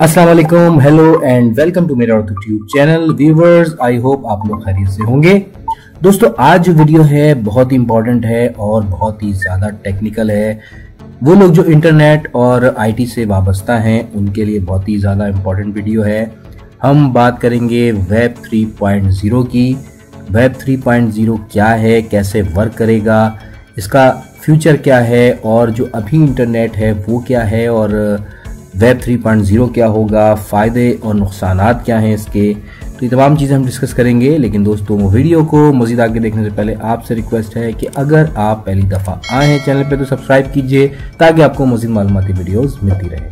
अस्सलाम वालेकुम, hello and welcome to मेरा YouTube channel. Viewers, I hope आप लोग खैरियत से होंगे। दोस्तों, आज जो वीडियो है बहुत ही इंपॉर्टेंट है और बहुत ही ज़्यादा टेक्निकल है। वो लोग जो इंटरनेट और आईटी से वाबस्ता हैं उनके लिए बहुत ही ज़्यादा इंपॉर्टेंट वीडियो है। हम बात करेंगे वेब 3.0 की। वेब 3.0 क्या है, कैसे वर्क करेगा, इसका फ्यूचर क्या है और जो अभी इंटरनेट है वो क्या है और वेब 3.0 क्या होगा, फ़ायदे और नुकसानात क्या हैं इसके। तो ये तमाम चीज़ें हम डिस्कस करेंगे। लेकिन दोस्तों, वीडियो को मज़ीद आगे देखने से पहले आपसे रिक्वेस्ट है कि अगर आप पहली दफ़ा आए हैं चैनल पे तो सब्सक्राइब कीजिए ताकि आपको मज़ीद मालूमाती वीडियोस मिलती रहे।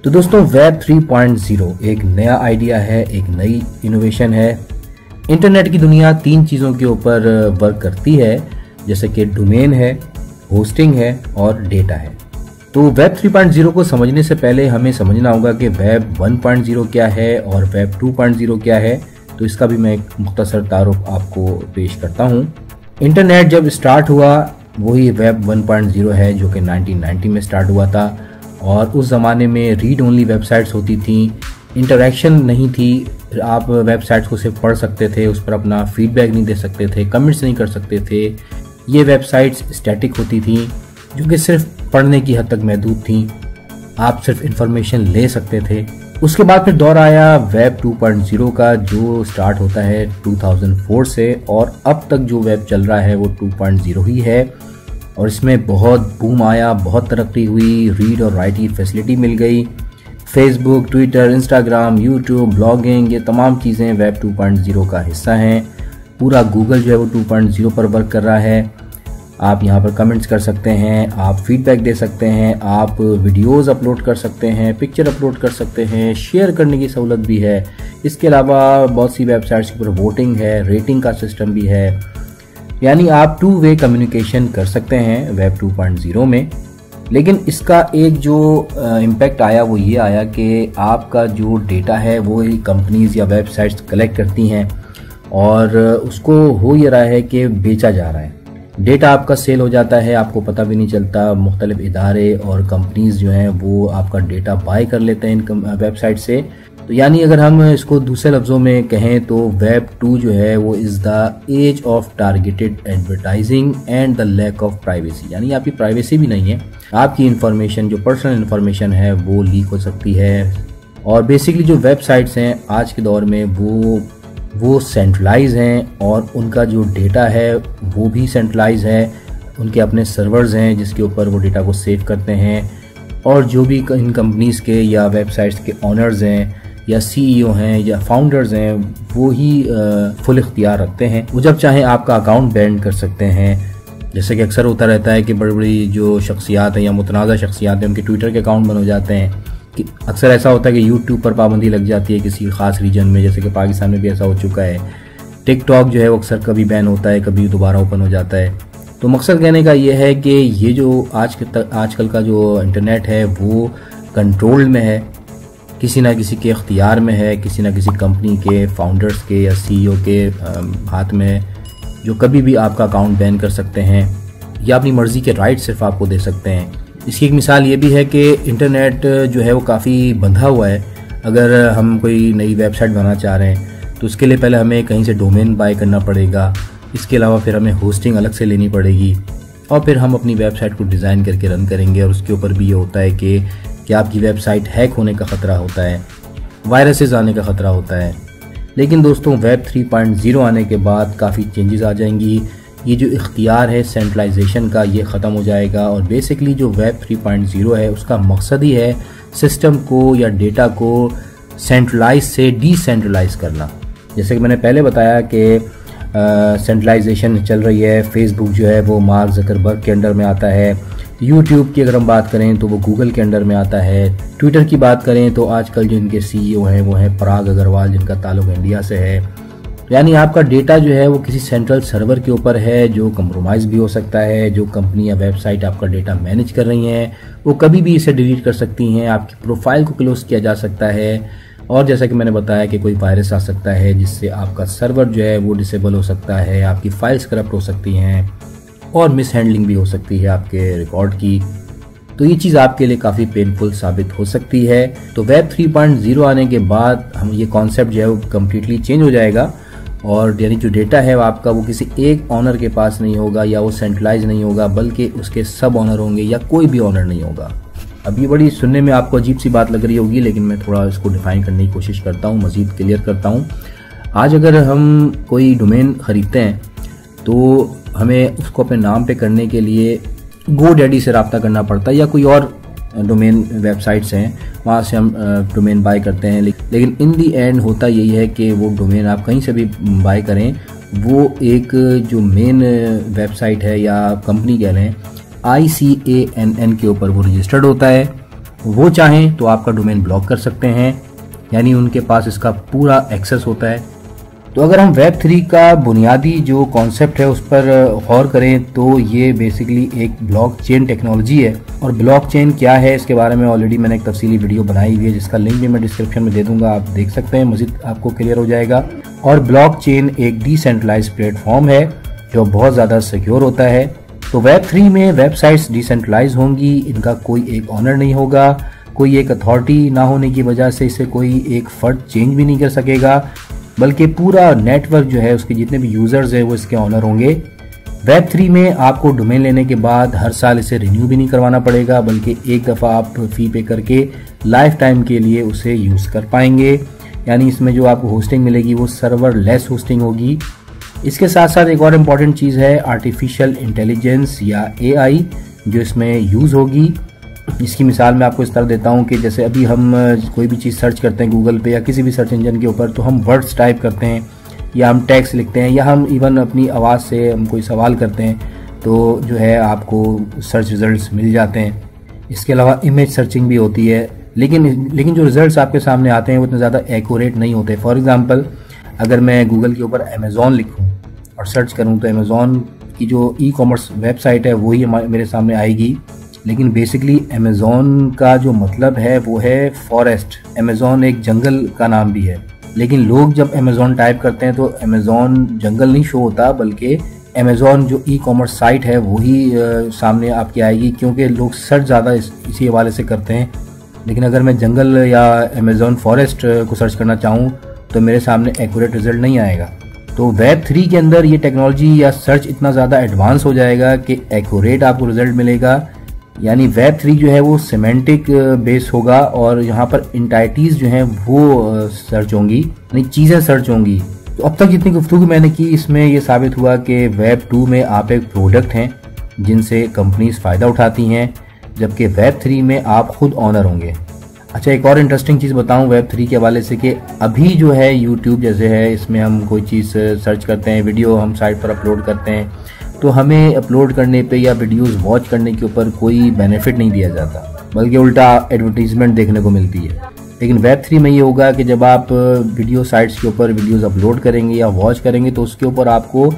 तो दोस्तों, वेब 3.0 एक नया आइडिया है, एक नई इनोवेशन है। इंटरनेट की दुनिया 3 चीज़ों के ऊपर वर्क करती है, जैसे कि डोमेन है, होस्टिंग है और डेटा है। तो वेब 3.0 को समझने से पहले हमें समझना होगा कि वेब 1.0 क्या है और वेब 2.0 क्या है। तो इसका भी मैं एक मुख्तसर तारुफ आपको पेश करता हूँ। इंटरनेट जब स्टार्ट हुआ वही वेब 1.0 है, जो कि 1990 में स्टार्ट हुआ था। और उस ज़माने में रीड ओनली वेबसाइट्स होती थी, इंटरेक्शन नहीं थी। आप वेबसाइट्स को सिर्फ पढ़ सकते थे, उस पर अपना फीडबैक नहीं दे सकते थे, कमेंट्स नहीं कर सकते थे। ये वेबसाइट्स स्टैटिक होती थी जो कि सिर्फ पढ़ने की हद तक महदूद थी, आप सिर्फ इंफॉर्मेशन ले सकते थे। उसके बाद फिर दौर आया वेब 2.0 का, जो स्टार्ट होता है 2004 से और अब तक जो वेब चल रहा है वो 2.0 ही है। और इसमें बहुत बूम आया, बहुत तरक्की हुई, रीड और राइट की फैसिलिटी मिल गई। Facebook, Twitter, Instagram, YouTube, blogging, ये तमाम चीज़ें वेब 2.0 का हिस्सा हैं। पूरा गूगल जो है वो 2.0 पर वर्क कर रहा है। आप यहाँ पर कमेंट्स कर सकते हैं, आप फीडबैक दे सकते हैं, आप वीडियोस अपलोड कर सकते हैं, पिक्चर अपलोड कर सकते हैं, शेयर करने की सहूलत भी है। इसके अलावा बहुत सी वेबसाइट्स के ऊपर वोटिंग है, रेटिंग का सिस्टम भी है। यानी आप 2 वे कम्युनिकेशन कर सकते हैं वेब 2.0 में। लेकिन इसका एक जो इम्पैक्ट आया वो ये आया कि आपका जो डेटा है वो कंपनीज या वेबसाइट्स कलेक्ट करती हैं और उसको हो ये रहा है कि बेचा जा रहा है। डेटा आपका सेल हो जाता है, आपको पता भी नहीं चलता। मुख्तलिफ इदारे और कंपनीज जो हैं वो आपका डेटा बाय कर लेते हैं इन वेबसाइट से। तो यानी अगर हम इसको दूसरे लफ्ज़ों में कहें तो वेब 2 जो है वो is the age of targeted advertising and the lack of privacy. यानी आपकी प्राइवेसी भी नहीं है, आपकी इंफॉर्मेशन जो पर्सनल इंफॉर्मेशन है वो लीक हो सकती है। और बेसिकली जो वेबसाइट्स हैं आज के दौर में वो सेंट्रलाइज हैं और उनका जो डेटा है वो भी सेंट्रलाइज है। उनके अपने सर्वर्स हैं जिसके ऊपर वो डेटा को सेव करते हैं। और जो भी इन कंपनीज़ के या वेबसाइट्स के ऑनर्स हैं या सीईओ हैं या फाउंडर्स हैं वो ही फुल इख्तियार रखते हैं। वो जब चाहें आपका अकाउंट बैन कर सकते हैं। जैसे कि अक्सर होता रहता है कि बड़ी बड़ी जो शख्सियात हैं या मुतनाज़ा शख्सियात हैं उनके ट्विटर के अकाउंट बन हो जाते हैं। कि अक्सर ऐसा होता है कि यूट्यूब पर पाबंदी लग जाती है किसी ख़ास रीजन में, जैसे कि पाकिस्तान में भी ऐसा हो चुका है। टिकटॉक जो है वो अक्सर कभी बैन होता है, कभी दोबारा ओपन हो जाता है। तो मकसद कहने का ये है कि ये जो आजकल का जो इंटरनेट है वो कंट्रोल में है, किसी ना किसी के इख्तियार में है, किसी ना किसी कंपनी के फाउंडर्स के या सीईओ के हाथ में, जो कभी भी आपका अकाउंट बैन कर सकते हैं या अपनी मर्ज़ी के राइट सिर्फ आपको दे सकते हैं। इसकी एक मिसाल ये भी है कि इंटरनेट जो है वो काफ़ी बंधा हुआ है। अगर हम कोई नई वेबसाइट बनाना चाह रहे हैं तो उसके लिए पहले हमें कहीं से डोमेन बाय करना पड़ेगा। इसके अलावा फिर हमें होस्टिंग अलग से लेनी पड़ेगी और फिर हम अपनी वेबसाइट को डिज़ाइन करके रन करेंगे। और उसके ऊपर भी ये होता है कि आपकी वेबसाइट हैक होने का ख़तरा होता है, वायरसेस आने का ख़तरा होता है। लेकिन दोस्तों, वेब 3.0 आने के बाद काफ़ी चेंजेस आ जाएंगी। ये जो इख्तियार है सेंट्रलाइजेशन का ये ख़त्म हो जाएगा। और बेसिकली जो वेब 3.0 है उसका मकसद ही है सिस्टम को या डेटा को सेंट्रलाइज से डिसेंट्रलाइज करना। जैसे कि मैंने पहले बताया कि सेंट्रलाइजेशन चल रही है। फेसबुक जो है वो मार्क ज़करबर्ग के अंडर में आता है। यूट्यूब की अगर हम बात करें तो वो गूगल के अंडर में आता है। ट्विटर की बात करें तो आजकल जो इनके सीईओ हैं वो हैं पराग अग्रवाल, जिनका ताल्लुक इंडिया से है। यानी आपका डेटा जो है वो किसी सेंट्रल सर्वर के ऊपर है जो कंप्रोमाइज़ भी हो सकता है। जो कंपनी या वेबसाइट आपका डेटा मैनेज कर रही हैं वो कभी भी इसे डिलीट कर सकती हैं। आपकी प्रोफाइल को क्लोज किया जा सकता है। और जैसा कि मैंने बताया कि कोई वायरस आ सकता है जिससे आपका सर्वर जो है वो डिसेबल हो सकता है, आपकी फाइल्स करप्ट हो सकती हैं और मिस हैंडलिंग भी हो सकती है आपके रिकॉर्ड की। तो ये चीज़ आपके लिए काफ़ी पेनफुल साबित हो सकती है। तो वेब 3.0 आने के बाद हम ये कॉन्सेप्ट जो है वो कम्प्लीटली चेंज हो जाएगा और यानी जो डेटा है वो आपका वो किसी एक ऑनर के पास नहीं होगा या वो सेंट्रलाइज नहीं होगा, बल्कि उसके सब ऑनर होंगे या कोई भी ऑनर नहीं होगा। अब ये बड़ी सुनने में आपको अजीब सी बात लग रही होगी, लेकिन मैं थोड़ा इसको डिफाइन करने की कोशिश करता हूँ, मज़ीद क्लियर करता हूँ। आज अगर हम कोई डोमेन ख़रीदते हैं तो हमें उसको अपने नाम पे करने के लिए GoDaddy से रब्ता करना पड़ता है या कोई और डोमेन वेबसाइट्स हैं वहाँ से हम डोमेन बाय करते हैं। लेकिन इन दी एंड होता यही है कि वो डोमेन आप कहीं से भी बाय करें, वो एक जो मेन वेबसाइट है या कंपनी कह रहे हैं ICANN के ऊपर वो रजिस्टर्ड होता है। वो चाहें तो आपका डोमेन ब्लॉक कर सकते हैं, यानी उनके पास इसका पूरा एक्सेस होता है। तो अगर हम वेब 3 का बुनियादी जो कॉन्सेप्ट है उस पर गौर करें तो ये बेसिकली एक ब्लॉकचेन टेक्नोलॉजी है। और ब्लॉकचेन क्या है इसके बारे में ऑलरेडी मैंने एक तफसीली वीडियो बनाई हुई है, जिसका लिंक भी मैं डिस्क्रिप्शन में दे दूंगा, आप देख सकते हैं, मज़ीद आपको क्लियर हो जाएगा। और ब्लॉकचेन एक डिसेंट्रलाइज प्लेटफॉर्म है जो बहुत ज़्यादा सिक्योर होता है। तो वेब 3 में वेबसाइट्स डिसेंट्रलाइज होंगी, इनका कोई एक ऑनर नहीं होगा, कोई एक अथॉरिटी ना होने की वजह से इसे कोई एक फर्द चेंज भी नहीं कर सकेगा, बल्कि पूरा नेटवर्क जो है उसके जितने भी यूजर्स हैं वो इसके ऑनर होंगे। वेब 3 में आपको डोमेन लेने के बाद हर साल इसे रिन्यू भी नहीं करवाना पड़ेगा, बल्कि एक दफ़ा आप फी पे करके लाइफ टाइम के लिए उसे यूज़ कर पाएंगे। यानी इसमें जो आपको होस्टिंग मिलेगी वो सर्वर लेस होस्टिंग होगी। इसके साथ साथ एक और इम्पॉर्टेंट चीज़ है आर्टिफिशियल इंटेलिजेंस या AI जो इसमें यूज़ होगी। इसकी मिसाल मैं आपको इस तरह देता हूँ कि जैसे अभी हम कोई भी चीज़ सर्च करते हैं गूगल पे या किसी भी सर्च इंजन के ऊपर, तो हम वर्ड्स टाइप करते हैं या हम टेक्स्ट लिखते हैं या हम इवन अपनी आवाज़ से हम कोई सवाल करते हैं तो जो है आपको सर्च रिजल्ट्स मिल जाते हैं। इसके अलावा इमेज सर्चिंग भी होती है, लेकिन जो रिजल्ट्स आपके सामने आते हैं वो इतने ज़्यादा एक्यूरेट नहीं होते। फॉर एग्जांपल अगर मैं गूगल के ऊपर अमेज़ॉन लिखूँ और सर्च करूँ तो अमेज़ॉन की जो ई-कॉमर्स वेबसाइट है वही मेरे सामने आएगी, लेकिन बेसिकली अमेज़ॉन का जो मतलब है वो है फॉरेस्ट। अमेज़ॉन एक जंगल का नाम भी है, लेकिन लोग जब अमेज़ॉन टाइप करते हैं तो अमेज़ॉन जंगल नहीं शो होता, बल्कि अमेज़ॉन जो ई-कॉमर्स साइट है वही सामने आपकी आएगी, क्योंकि लोग सर्च ज़्यादा इसी हवाले से करते हैं। लेकिन अगर मैं जंगल या अमेज़ॉन फॉरेस्ट को सर्च करना चाहूँ तो मेरे सामने एक्यूरेट रिजल्ट नहीं आएगा। तो वेब 3 के अंदर ये टेक्नोलॉजी या सर्च इतना ज़्यादा एडवांस हो जाएगा कि एक्यूरेट आपको रिजल्ट मिलेगा। यानी वेब 3 जो है वो सिमेंटिक बेस होगा और यहाँ पर इंटाइटीज़ जो हैं वो सर्च होंगी, यानी चीज़ें सर्च होंगी। तो अब तक जितनी गुफ्तगू मैंने की इसमें ये साबित हुआ कि वेब 2 में आप एक प्रोडक्ट हैं जिनसे कंपनीज फ़ायदा उठाती हैं, जबकि वेब 3 में आप खुद ऑनर होंगे। अच्छा, एक और इंटरेस्टिंग चीज़ बताऊं वेब 3 के हवाले से कि अभी जो है यूट्यूब जैसे है, इसमें हम कोई चीज़ सर्च करते हैं, वीडियो हम साइट पर अपलोड करते हैं, तो हमें अपलोड करने पे या वीडियोस वॉच करने के ऊपर कोई बेनिफिट नहीं दिया जाता, बल्कि उल्टा एडवर्टीजमेंट देखने को मिलती है। लेकिन वेब 3 में ये होगा कि जब आप वीडियो साइट्स के ऊपर वीडियोस अपलोड करेंगे या वॉच करेंगे तो उसके ऊपर आपको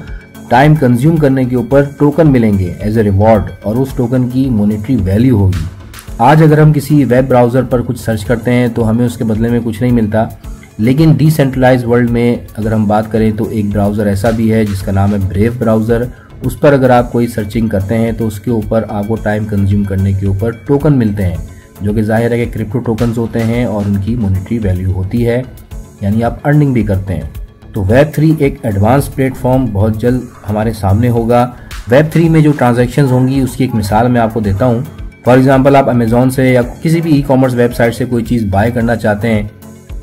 टाइम कंज्यूम करने के ऊपर टोकन मिलेंगे एज ए रिवॉर्ड, और उस टोकन की मॉनेटरी वैल्यू होगी। आज अगर हम किसी वेब ब्राउज़र पर कुछ सर्च करते हैं तो हमें उसके बदले में कुछ नहीं मिलता, लेकिन डिसेंट्रलाइज वर्ल्ड में अगर हम बात करें तो एक ब्राउज़र ऐसा भी है जिसका नाम है ब्रेव ब्राउज़र। उस पर अगर आप कोई सर्चिंग करते हैं तो उसके ऊपर आपको टाइम कंज्यूम करने के ऊपर टोकन मिलते हैं, जो कि जाहिर है कि क्रिप्टो टोकन्स होते हैं और उनकी मॉनेटरी वैल्यू होती है, यानी आप अर्निंग भी करते हैं। तो वेब 3 एक एडवांस प्लेटफॉर्म बहुत जल्द हमारे सामने होगा। वेब 3 में जो ट्रांजैक्शंस होंगी उसकी एक मिसाल मैं आपको देता हूँ। फॉर एग्जांपल आप अमेज़ॉन से या किसी भी ई-कॉमर्स वेबसाइट से कोई चीज़ बाय करना चाहते हैं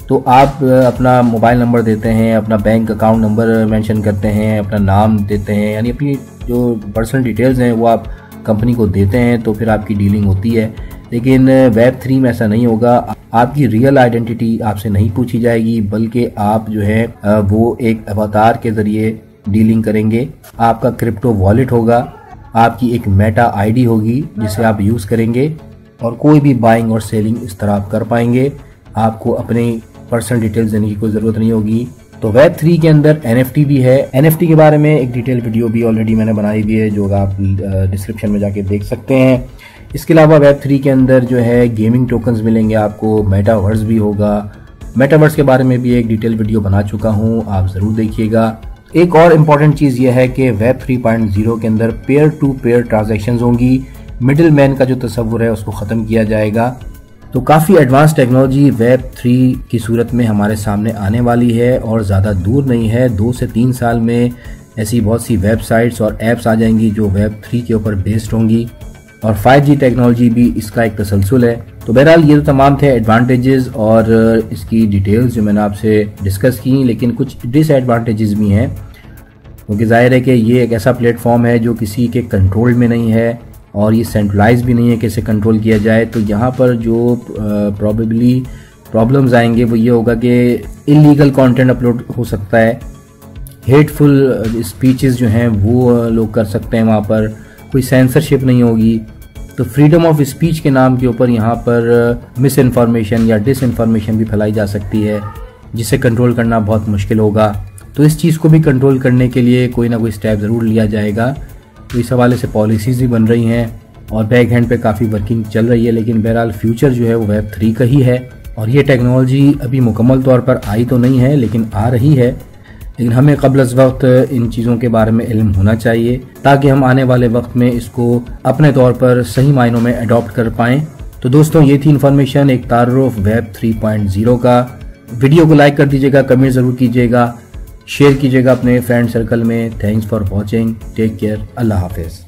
तो आप अपना मोबाइल नंबर देते हैं, अपना बैंक अकाउंट नंबर मेंशन करते हैं, अपना नाम देते हैं, यानी अपनी जो पर्सनल डिटेल्स हैं वो आप कंपनी को देते हैं, तो फिर आपकी डीलिंग होती है। लेकिन वेब 3 में ऐसा नहीं होगा। आपकी रियल आइडेंटिटी आपसे नहीं पूछी जाएगी, बल्कि आप जो है वो एक अवतार के ज़रिए डीलिंग करेंगे। आपका क्रिप्टो वॉलेट होगा, आपकी एक मेटा आईडी होगी जिसे आप यूज़ करेंगे और कोई भी बाइंग और सेलिंग इस तरह आप कर पाएंगे। आपको अपनी पर्सनल डिटेल्स देने की कोई ज़रूरत नहीं होगी। तो वेब 3 के अंदर NFT भी है। NFT के बारे में एक डिटेल वीडियो भी ऑलरेडी मैंने बनाई हुई है, जो आप डिस्क्रिप्शन में जाके देख सकते हैं। इसके अलावा वेब 3 के अंदर जो है गेमिंग टोकन्स मिलेंगे आपको, मेटावर्स भी होगा। मेटावर्स के बारे में भी एक डिटेल वीडियो बना चुका हूँ, आप ज़रूर देखिएगा। एक और इम्पॉर्टेंट चीज़ यह है कि वेब 3.0 के अंदर पेयर टू पेयर ट्रांजैक्शंस होंगी, मिडिल मैन का जो तस्वुर है उसको ख़त्म किया जाएगा। तो काफ़ी एडवांस टेक्नोलॉजी वेब 3 की सूरत में हमारे सामने आने वाली है और ज़्यादा दूर नहीं है। 2 से 3 साल में ऐसी बहुत सी वेबसाइट्स और ऐप्स आ जाएंगी जो वेब 3 के ऊपर बेस्ड होंगी और 5G टेक्नोलॉजी भी इसका एक तसलसल है। तो बहरहाल ये तो तमाम थे एडवांटेजेस और इसकी डिटेल्स जो मैंने आपसे डिस्कस की, लेकिन कुछ डिसएडवांटेजेस भी हैं क्योंकि जाहिर है कि ये एक ऐसा प्लेटफॉर्म है जो किसी के कंट्रोल में नहीं है और ये सेंट्रलाइज भी नहीं है कि इसे कंट्रोल किया जाए। तो यहाँ पर जो प्रॉबेबली प्रॉब्लम्स आएंगे वो ये होगा कि इलीगल कंटेंट अपलोड हो सकता है, हेटफुल स्पीचेस जो हैं वो लोग कर सकते हैं, वहाँ पर कोई सेंसरशिप नहीं होगी। तो फ्रीडम ऑफ स्पीच के नाम के ऊपर यहाँ पर मिस इन्फॉर्मेशन या डिस इन्फॉर्मेशन भी फैलाई जा सकती है जिसे कंट्रोल करना बहुत मुश्किल होगा। तो इस चीज़ को भी कंट्रोल करने के लिए कोई ना कोई स्टेप ज़रूर लिया जाएगा। तो इस हवाले से पॉलिसीज़ भी बन रही हैं और बैक हैंड पे काफ़ी वर्किंग चल रही है, लेकिन बहरहाल फ्यूचर जो है वो वेब 3 का ही है और ये टेक्नोलॉजी अभी मुकम्मल तौर पर आई तो नहीं है लेकिन आ रही है। लेकिन हमें क़ब्ल अज़ वक्त इन चीज़ों के बारे में इल्म होना चाहिए ताकि हम आने वाले वक्त में इसको अपने तौर पर सही मायनों में अडॉप्ट कर पाएँ। तो दोस्तों ये थी इन्फॉर्मेशन एक तारुफ वेब 3.0 का। वीडियो को लाइक कर दीजिएगा, कमेंट ज़रूर कीजिएगा, शेयर कीजिएगा अपने फ्रेंड सर्कल में। Thanks for watching, take care, अल्लाह हाफिज़।